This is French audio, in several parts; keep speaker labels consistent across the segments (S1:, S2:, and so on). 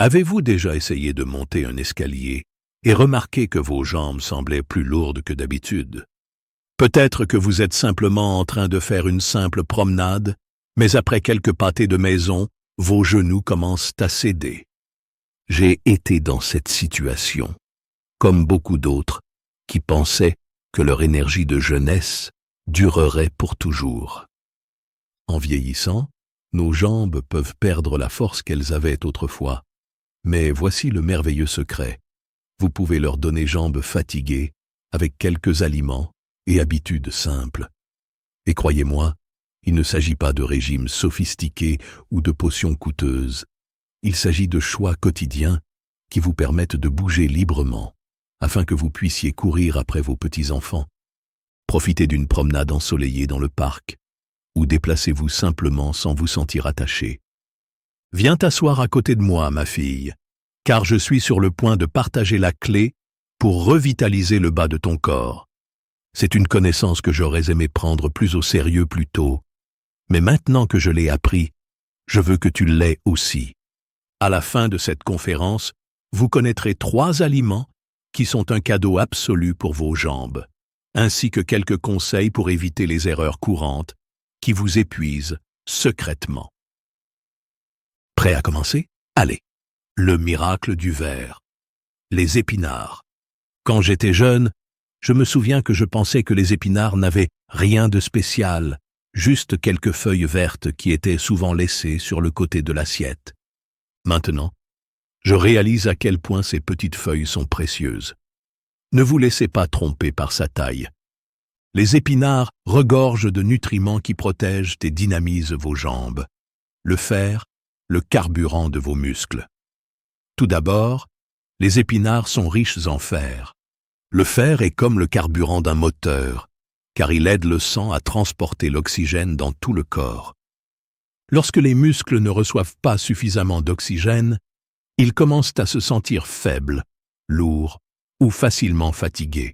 S1: Avez-vous déjà essayé de monter un escalier et remarqué que vos jambes semblaient plus lourdes que d'habitude? Peut-être que vous êtes simplement en train de faire une simple promenade, mais après quelques pâtés de maison, vos genoux commencent à céder. J'ai été dans cette situation, comme beaucoup d'autres qui pensaient que leur énergie de jeunesse durerait pour toujours. En vieillissant, nos jambes peuvent perdre la force qu'elles avaient autrefois. Mais voici le merveilleux secret. Vous pouvez leur donner jambes fatiguées avec quelques aliments et habitudes simples. Et croyez-moi, il ne s'agit pas de régimes sophistiqués ou de potions coûteuses. Il s'agit de choix quotidiens qui vous permettent de bouger librement afin que vous puissiez courir après vos petits-enfants. Profitez d'une promenade ensoleillée dans le parc ou déplacez-vous simplement sans vous sentir attaché. Viens t'asseoir à côté de moi, ma fille, car je suis sur le point de partager la clé pour revitaliser le bas de ton corps. C'est une connaissance que j'aurais aimé prendre plus au sérieux plus tôt, mais maintenant que je l'ai appris, je veux que tu l'aies aussi. À la fin de cette conférence, vous connaîtrez 3 aliments qui sont un cadeau absolu pour vos jambes, ainsi que quelques conseils pour éviter les erreurs courantes qui vous épuisent secrètement. Prêt à commencer? Allez, le miracle du verre. Les épinards. Quand j'étais jeune, je me souviens que je pensais que les épinards n'avaient rien de spécial, juste quelques feuilles vertes qui étaient souvent laissées sur le côté de l'assiette. Maintenant, je réalise à quel point ces petites feuilles sont précieuses. Ne vous laissez pas tromper par sa taille. Les épinards regorgent de nutriments qui protègent et dynamisent vos jambes. Le fer, le carburant de vos muscles. Tout d'abord, les épinards sont riches en fer. Le fer est comme le carburant d'un moteur, car il aide le sang à transporter l'oxygène dans tout le corps. Lorsque les muscles ne reçoivent pas suffisamment d'oxygène, ils commencent à se sentir faibles, lourds ou facilement fatigués.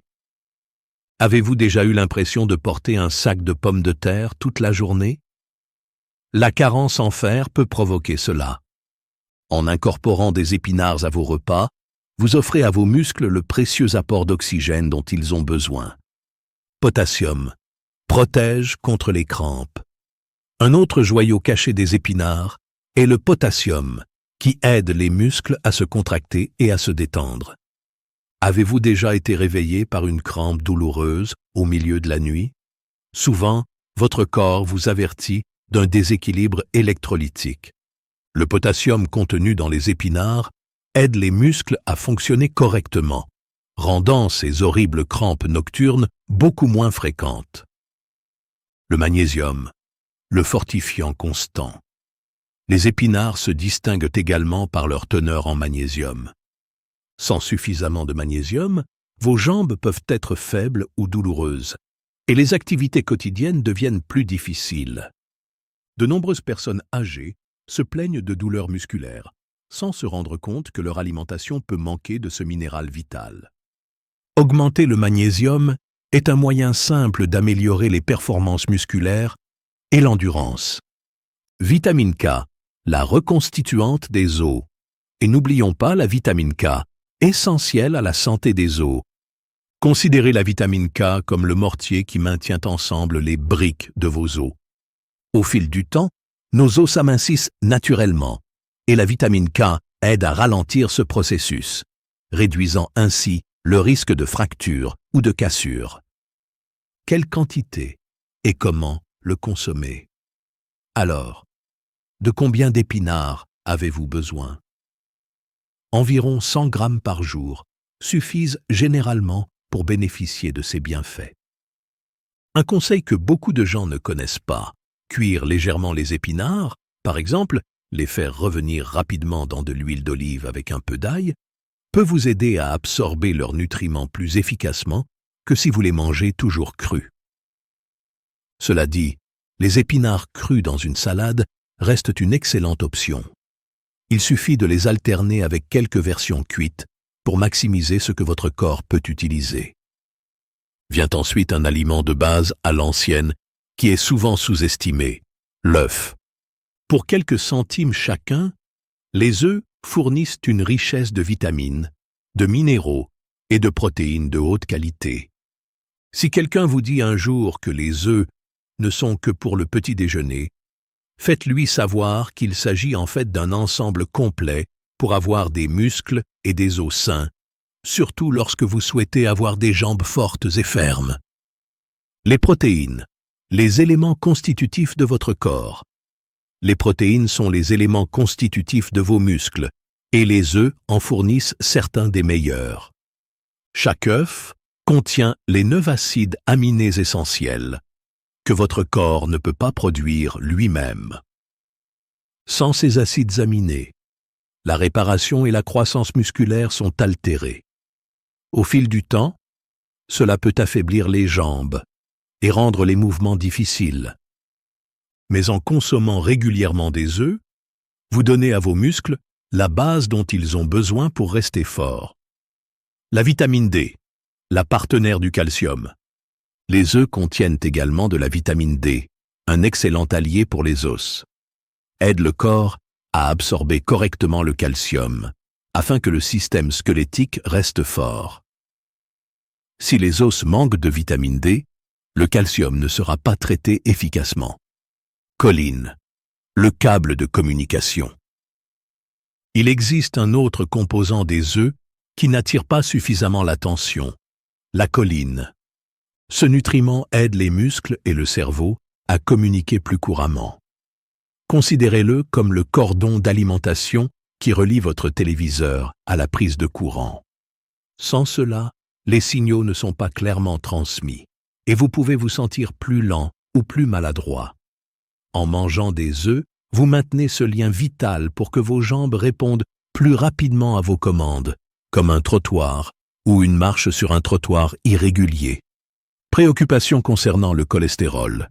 S1: Avez-vous déjà eu l'impression de porter un sac de pommes de terre toute la journée? La carence en fer peut provoquer cela. En incorporant des épinards à vos repas, vous offrez à vos muscles le précieux apport d'oxygène dont ils ont besoin. Potassium protège contre les crampes. Un autre joyau caché des épinards est le potassium, qui aide les muscles à se contracter et à se détendre. Avez-vous déjà été réveillé par une crampe douloureuse au milieu de la nuit? Souvent, votre corps vous avertit d'un déséquilibre électrolytique. Le potassium contenu dans les épinards aide les muscles à fonctionner correctement, rendant ces horribles crampes nocturnes beaucoup moins fréquentes. Le magnésium, le fortifiant constant. Les épinards se distinguent également par leur teneur en magnésium. Sans suffisamment de magnésium, vos jambes peuvent être faibles ou douloureuses, et les activités quotidiennes deviennent plus difficiles. De nombreuses personnes âgées se plaignent de douleurs musculaires, sans se rendre compte que leur alimentation peut manquer de ce minéral vital. Augmenter le magnésium est un moyen simple d'améliorer les performances musculaires et l'endurance. Vitamine K, la reconstituante des os. Et n'oublions pas la vitamine K, essentielle à la santé des os. Considérez la vitamine K comme le mortier qui maintient ensemble les briques de vos os. Au fil du temps, nos os s'amincissent naturellement et la vitamine K aide à ralentir ce processus, réduisant ainsi le risque de fracture ou de cassure. Quelle quantité et comment le consommer? Alors, de combien d'épinards avez-vous besoin? Environ 100 grammes par jour suffisent généralement pour bénéficier de ces bienfaits. Un conseil que beaucoup de gens ne connaissent pas: cuire légèrement les épinards, par exemple, les faire revenir rapidement dans de l'huile d'olive avec un peu d'ail, peut vous aider à absorber leurs nutriments plus efficacement que si vous les mangez toujours crus. Cela dit, les épinards crus dans une salade restent une excellente option. Il suffit de les alterner avec quelques versions cuites pour maximiser ce que votre corps peut utiliser. Vient ensuite un aliment de base à l'ancienne qui est souvent sous-estimé, l'œuf. Pour quelques centimes chacun, les œufs fournissent une richesse de vitamines, de minéraux et de protéines de haute qualité. Si quelqu'un vous dit un jour que les œufs ne sont que pour le petit déjeuner, faites-lui savoir qu'il s'agit en fait d'un ensemble complet pour avoir des muscles et des os sains, surtout lorsque vous souhaitez avoir des jambes fortes et fermes. Les protéines, les éléments constitutifs de votre corps. Les protéines sont les éléments constitutifs de vos muscles, et les œufs en fournissent certains des meilleurs. Chaque œuf contient les 9 acides aminés essentiels que votre corps ne peut pas produire lui-même. Sans ces acides aminés, la réparation et la croissance musculaire sont altérées. Au fil du temps, cela peut affaiblir les jambes et rendre les mouvements difficiles. Mais en consommant régulièrement des œufs, vous donnez à vos muscles la base dont ils ont besoin pour rester forts. La vitamine D, la partenaire du calcium. Les œufs contiennent également de la vitamine D, un excellent allié pour les os. Aide le corps à absorber correctement le calcium, afin que le système squelettique reste fort. Si les os manquent de vitamine D, le calcium ne sera pas traité efficacement. Choline, le câble de communication. Il existe un autre composant des œufs qui n'attire pas suffisamment l'attention, la choline. Ce nutriment aide les muscles et le cerveau à communiquer plus couramment. Considérez-le comme le cordon d'alimentation qui relie votre téléviseur à la prise de courant. Sans cela, les signaux ne sont pas clairement transmis et vous pouvez vous sentir plus lent ou plus maladroit. En mangeant des œufs, vous maintenez ce lien vital pour que vos jambes répondent plus rapidement à vos commandes, comme un trottoir ou une marche sur un trottoir irrégulier. Préoccupation concernant le cholestérol.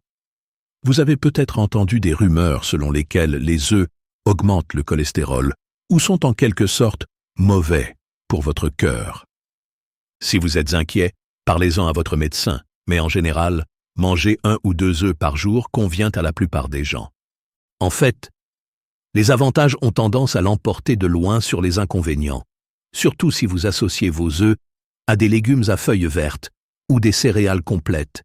S1: Vous avez peut-être entendu des rumeurs selon lesquelles les œufs augmentent le cholestérol ou sont en quelque sorte mauvais pour votre cœur. Si vous êtes inquiet, parlez-en à votre médecin, mais en général, manger 1 ou 2 œufs par jour convient à la plupart des gens. En fait, les avantages ont tendance à l'emporter de loin sur les inconvénients, surtout si vous associez vos œufs à des légumes à feuilles vertes ou des céréales complètes,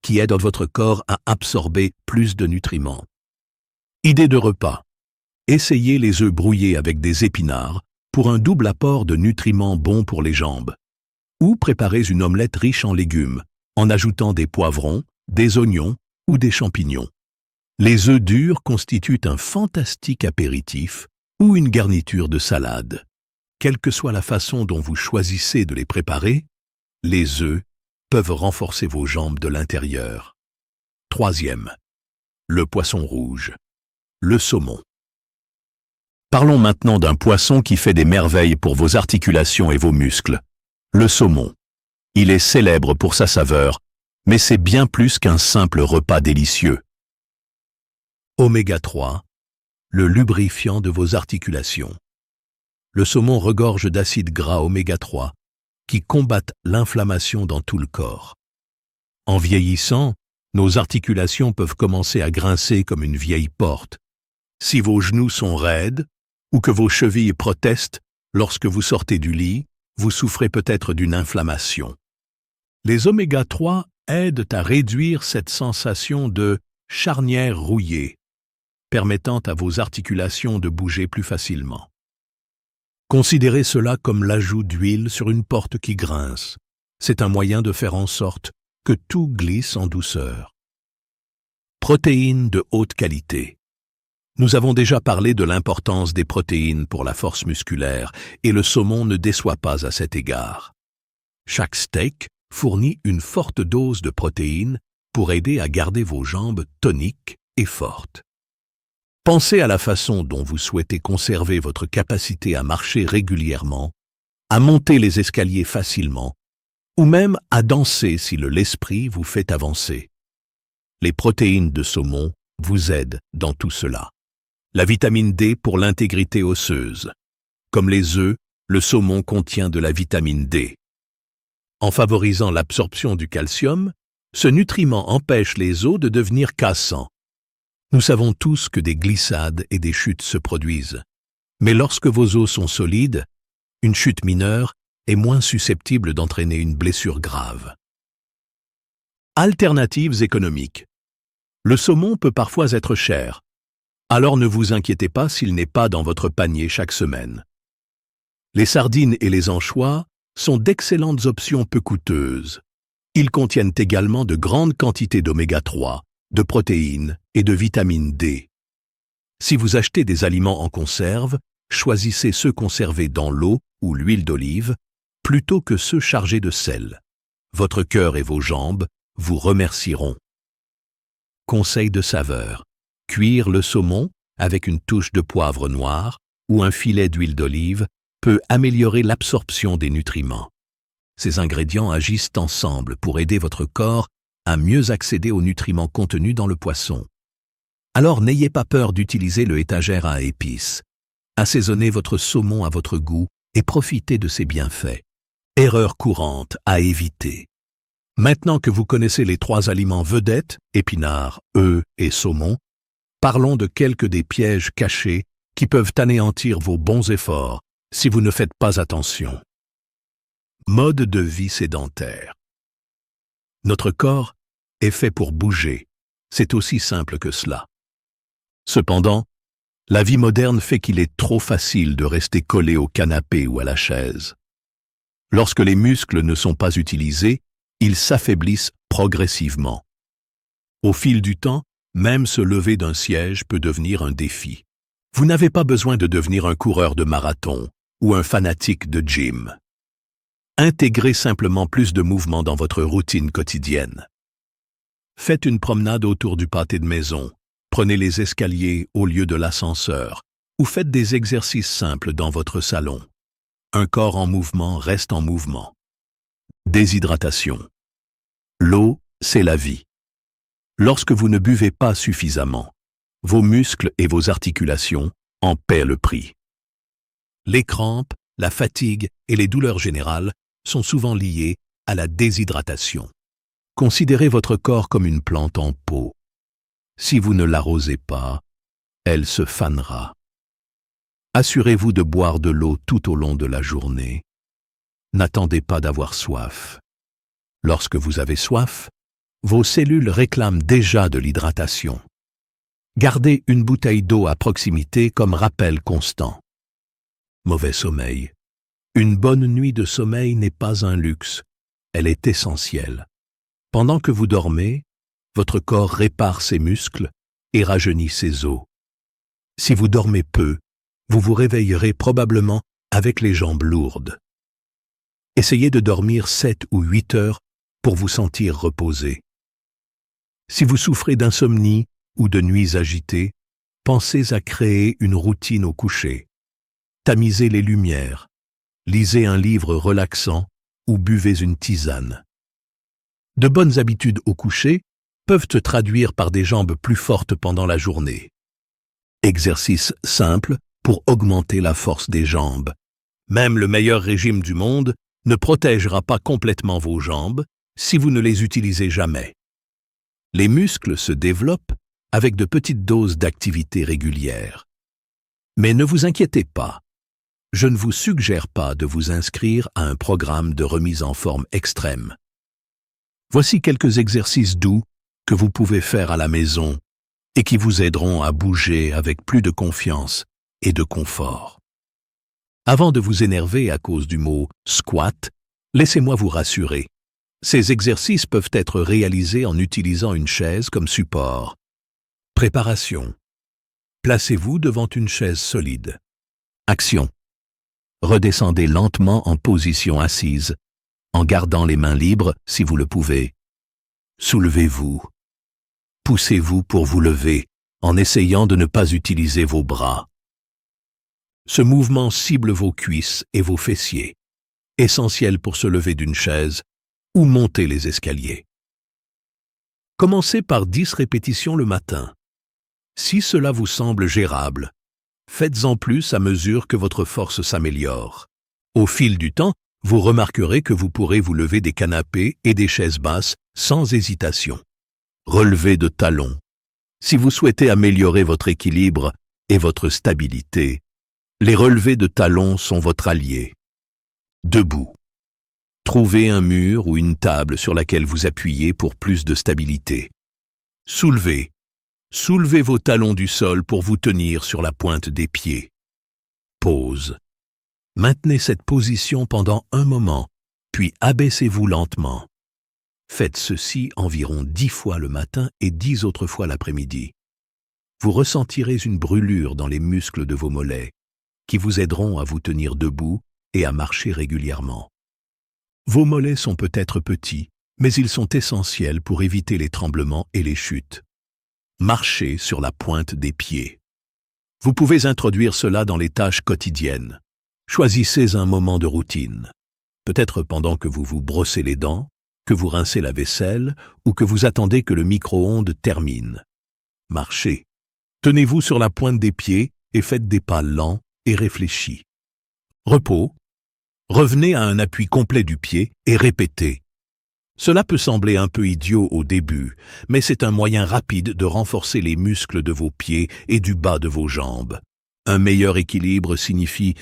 S1: qui aident votre corps à absorber plus de nutriments. Idée de repas. Essayez les œufs brouillés avec des épinards pour un double apport de nutriments bons pour les jambes. Ou préparez une omelette riche en légumes, en ajoutant des poivrons, des oignons ou des champignons. Les œufs durs constituent un fantastique apéritif ou une garniture de salade. Quelle que soit la façon dont vous choisissez de les préparer, les œufs peuvent renforcer vos jambes de l'intérieur. Troisième, le poisson rouge, le saumon. Parlons maintenant d'un poisson qui fait des merveilles pour vos articulations et vos muscles, le saumon. Il est célèbre pour sa saveur, mais c'est bien plus qu'un simple repas délicieux. Oméga 3, le lubrifiant de vos articulations. Le saumon regorge d'acides gras oméga 3 qui combattent l'inflammation dans tout le corps. En vieillissant, nos articulations peuvent commencer à grincer comme une vieille porte. Si vos genoux sont raides ou que vos chevilles protestent lorsque vous sortez du lit, vous souffrez peut-être d'une inflammation. Les oméga 3 aident à réduire cette sensation de charnière rouillée, permettant à vos articulations de bouger plus facilement. Considérez cela comme l'ajout d'huile sur une porte qui grince. C'est un moyen de faire en sorte que tout glisse en douceur. Protéines de haute qualité. Nous avons déjà parlé de l'importance des protéines pour la force musculaire et le saumon ne déçoit pas à cet égard. Chaque steak fournit une forte dose de protéines pour aider à garder vos jambes toniques et fortes. Pensez à la façon dont vous souhaitez conserver votre capacité à marcher régulièrement, à monter les escaliers facilement, ou même à danser si l'esprit vous fait avancer. Les protéines de saumon vous aident dans tout cela. La vitamine D pour l'intégrité osseuse. Comme les œufs, le saumon contient de la vitamine D. En favorisant l'absorption du calcium, ce nutriment empêche les os de devenir cassants. Nous savons tous que des glissades et des chutes se produisent. Mais lorsque vos os sont solides, une chute mineure est moins susceptible d'entraîner une blessure grave. Alternatives économiques. Le saumon peut parfois être cher. Alors ne vous inquiétez pas s'il n'est pas dans votre panier chaque semaine. Les sardines et les anchois sont d'excellentes options peu coûteuses. Ils contiennent également de grandes quantités d'oméga 3, de protéines et de vitamine D. Si vous achetez des aliments en conserve, choisissez ceux conservés dans l'eau ou l'huile d'olive plutôt que ceux chargés de sel. Votre cœur et vos jambes vous remercieront. Conseil de saveur. Cuire le saumon avec une touche de poivre noir ou un filet d'huile d'olive peut améliorer l'absorption des nutriments. Ces ingrédients agissent ensemble pour aider votre corps à mieux accéder aux nutriments contenus dans le poisson. Alors n'ayez pas peur d'utiliser le étagère à épices. Assaisonnez votre saumon à votre goût et profitez de ses bienfaits. Erreur courante à éviter. Maintenant que vous connaissez les 3 aliments vedettes, épinards, œufs et saumon, parlons de quelques des pièges cachés qui peuvent anéantir vos bons efforts si vous ne faites pas attention. Mode de vie sédentaire. Notre corps est fait pour bouger. C'est aussi simple que cela. Cependant, la vie moderne fait qu'il est trop facile de rester collé au canapé ou à la chaise. Lorsque les muscles ne sont pas utilisés, ils s'affaiblissent progressivement. Au fil du temps, même se lever d'un siège peut devenir un défi. Vous n'avez pas besoin de devenir un coureur de marathon ou un fanatique de gym. Intégrez simplement plus de mouvement dans votre routine quotidienne. Faites une promenade autour du pâté de maison, prenez les escaliers au lieu de l'ascenseur, ou faites des exercices simples dans votre salon. Un corps en mouvement reste en mouvement. Déshydratation. L'eau, c'est la vie. Lorsque vous ne buvez pas suffisamment, vos muscles et vos articulations en paient le prix. Les crampes, la fatigue et les douleurs générales sont souvent liées à la déshydratation. Considérez votre corps comme une plante en pot. Si vous ne l'arrosez pas, elle se fanera. Assurez-vous de boire de l'eau tout au long de la journée. N'attendez pas d'avoir soif. Lorsque vous avez soif, vos cellules réclament déjà de l'hydratation. Gardez une bouteille d'eau à proximité comme rappel constant. Mauvais sommeil. Une bonne nuit de sommeil n'est pas un luxe, elle est essentielle. Pendant que vous dormez, votre corps répare ses muscles et rajeunit ses os. Si vous dormez peu, vous vous réveillerez probablement avec les jambes lourdes. Essayez de dormir 7 ou 8 heures pour vous sentir reposé. Si vous souffrez d'insomnie ou de nuits agitées, pensez à créer une routine au coucher. Tamisez les lumières, lisez un livre relaxant ou buvez une tisane. De bonnes habitudes au coucher peuvent se traduire par des jambes plus fortes pendant la journée. Exercice simple pour augmenter la force des jambes. Même le meilleur régime du monde ne protégera pas complètement vos jambes si vous ne les utilisez jamais. Les muscles se développent avec de petites doses d'activité régulière. Mais ne vous inquiétez pas, je ne vous suggère pas de vous inscrire à un programme de remise en forme extrême. Voici quelques exercices doux que vous pouvez faire à la maison et qui vous aideront à bouger avec plus de confiance et de confort. Avant de vous énerver à cause du mot « squat », laissez-moi vous rassurer. Ces exercices peuvent être réalisés en utilisant une chaise comme support. Préparation. Placez-vous devant une chaise solide. Action. Redescendez lentement en position assise, en gardant les mains libres si vous le pouvez. Soulevez-vous. Poussez-vous pour vous lever, en essayant de ne pas utiliser vos bras. Ce mouvement cible vos cuisses et vos fessiers, essentiel pour se lever d'une chaise ou monter les escaliers. Commencez par 10 répétitions le matin. Si cela vous semble gérable, faites-en plus à mesure que votre force s'améliore. Au fil du temps, vous remarquerez que vous pourrez vous lever des canapés et des chaises basses sans hésitation. Relevez de talons. Si vous souhaitez améliorer votre équilibre et votre stabilité, Les relevés de talons sont votre allié. Debout. Trouvez un mur ou une table sur laquelle vous appuyez pour plus de stabilité. Soulevez. Soulevez vos talons du sol pour vous tenir sur la pointe des pieds. Pause. Maintenez cette position pendant un moment, puis abaissez-vous lentement. Faites ceci environ 10 fois le matin et 10 autres fois l'après-midi. Vous ressentirez une brûlure dans les muscles de vos mollets, qui vous aideront à vous tenir debout et à marcher régulièrement. Vos mollets sont peut-être petits, mais ils sont essentiels pour éviter les tremblements et les chutes. Marchez sur la pointe des pieds. Vous pouvez introduire cela dans les tâches quotidiennes. Choisissez un moment de routine, peut-être pendant que vous vous brossez les dents, que vous rincez la vaisselle ou que vous attendez que le micro-ondes termine. Marchez. Tenez-vous sur la pointe des pieds et faites des pas lents et réfléchis. Repos. Revenez à un appui complet du pied et répétez. Cela peut sembler un peu idiot au début, mais c'est un moyen rapide de renforcer les muscles de vos pieds et du bas de vos jambes. Un meilleur équilibre signifie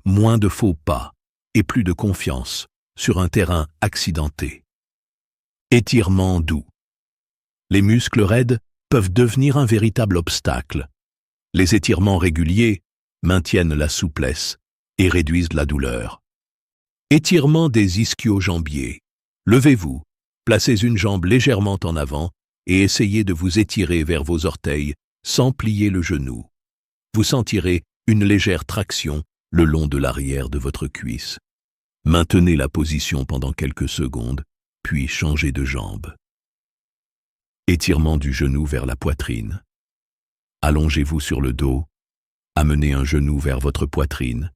S1: moins de faux pas et plus de confiance sur un terrain accidenté. Étirement doux. Les muscles raides peuvent devenir un véritable obstacle. Les étirements réguliers maintiennent la souplesse et réduisent la douleur. Étirement des ischio-jambiers. Levez-vous, placez une jambe légèrement en avant et essayez de vous étirer vers vos orteils sans plier le genou. Vous sentirez une légère traction le long de l'arrière de votre cuisse. Maintenez la position pendant quelques secondes, puis changez de jambe. Étirement du genou vers la poitrine. Allongez-vous sur le dos, amenez un genou vers votre poitrine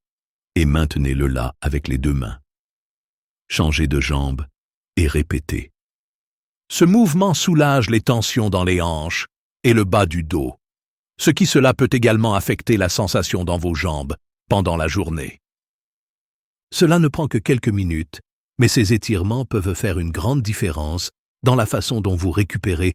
S1: et maintenez-le là avec les deux mains. Changez de jambe et répétez. Ce mouvement soulage les tensions dans les hanches et le bas du dos, ce qui cela peut également affecter la sensation dans vos jambes pendant la journée. Cela ne prend que quelques minutes, mais ces étirements peuvent faire une grande différence dans la façon dont vous récupérez